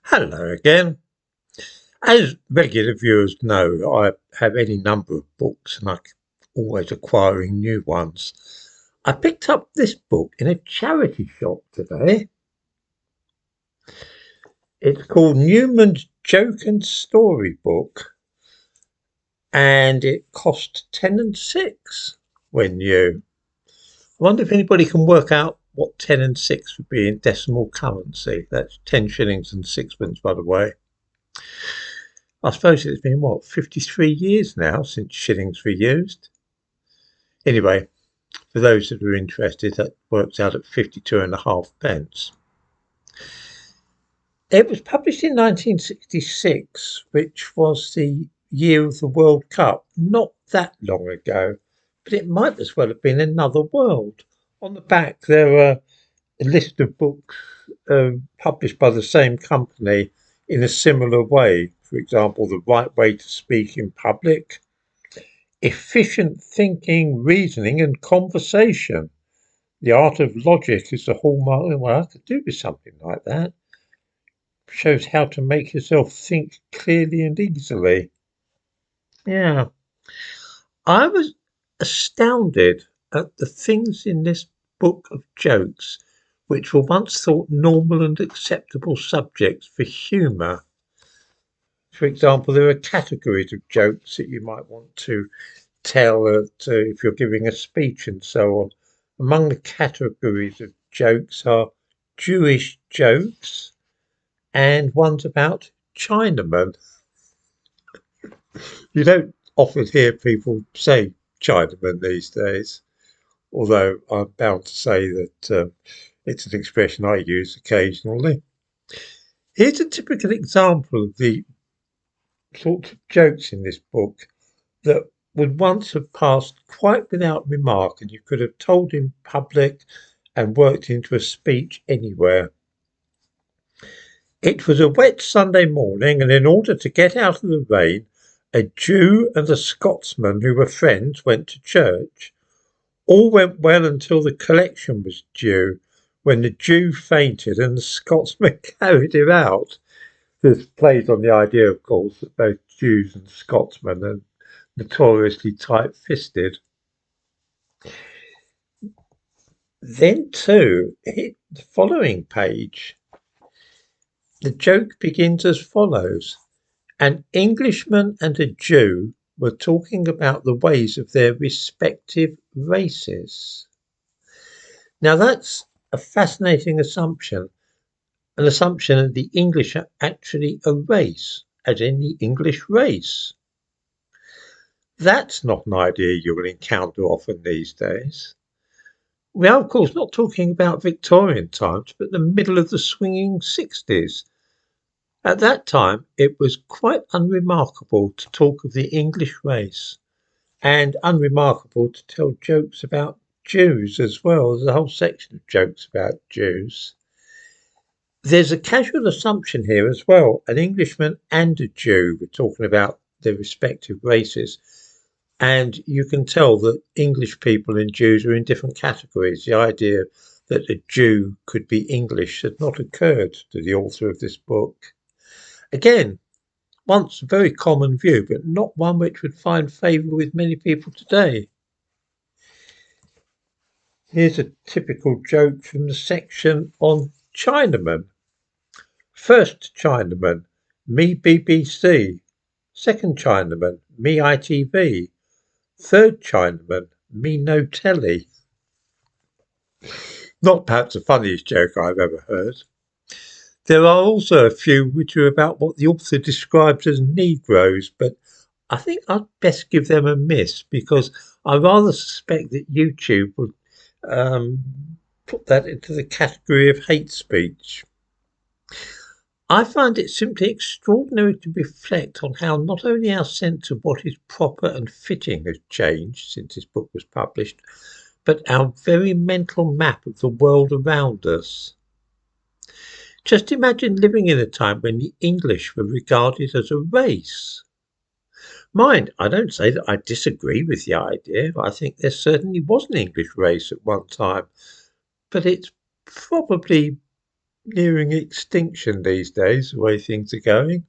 Hello again. As regular viewers know, I have any number of books and I'm always acquiring new ones. I picked up this book in a charity shop today. It's called Newman's Joke and Story Book and it cost 10 and 6 when new. I wonder if anybody can work out what 10 and 6 would be in decimal currency. That's 10 shillings and sixpence, by the way. I suppose it's been, 53 years now since shillings were used. Anyway, for those that are interested, that works out at 52 and a half pence. It was published in 1966, which was the year of the World Cup. Not that long ago, but it might as well have been another world. On the back, there are a list of books published by the same company in a similar way. For example, The Right Way to Speak in Public, Efficient Thinking, Reasoning and Conversation. The Art of Logic is the hallmark. Well, I could do with something like that. Shows how to make yourself think clearly and easily. Yeah. I was astounded at the things in this book of jokes which were once thought normal and acceptable subjects for humour. For example, there are categories of jokes that you might want to tell if you're giving a speech and so on. Among the categories of jokes are Jewish jokes and ones about Chinamen. You don't often hear people say Chinaman these days, although I'm bound to say that it's an expression I use occasionally. Here's a typical example of the sorts of jokes in this book that would once have passed quite without remark, and you could have told in public and worked into a speech anywhere. It was a wet Sunday morning, and in order to get out of the rain, a Jew and a Scotsman who were friends went to church. All went well until the collection was due, when the Jew fainted and the Scotsman carried him out. This plays on the idea, of course, that both Jews and Scotsmen are notoriously tight-fisted. Then, too, hit the following page. The joke begins as follows. An Englishman and a Jew were talking about the ways of their respective races. Now, that's a fascinating assumption, an assumption that the English are actually a race, as in the English race. That's not an idea you will encounter often these days. We are, of course, not talking about Victorian times, but the middle of the swinging 60s. At that time, it was quite unremarkable to talk of the English race, and unremarkable to tell jokes about Jews as well. There's a whole section of jokes about Jews. There's a casual assumption here as well. An Englishman and a Jew were talking about their respective races. And you can tell that English people and Jews are in different categories. The idea that a Jew could be English had not occurred to the author of this book. Again, once a very common view, but not one which would find favour with many people today. Here's a typical joke from the section on Chinamen. First Chinaman, me BBC. Second Chinaman, me ITV. Third Chinaman, me no telly. Not perhaps the funniest joke I've ever heard. There are also a few which are about what the author describes as Negroes, but I think I'd best give them a miss because I rather suspect that YouTube would put that into the category of hate speech. I find it simply extraordinary to reflect on how not only our sense of what is proper and fitting has changed since this book was published, but our very mental map of the world around us. Just imagine living in a time when the English were regarded as a race. Mind, I don't say that I disagree with the idea. I think there certainly was an English race at one time, but it's probably nearing extinction these days, the way things are going.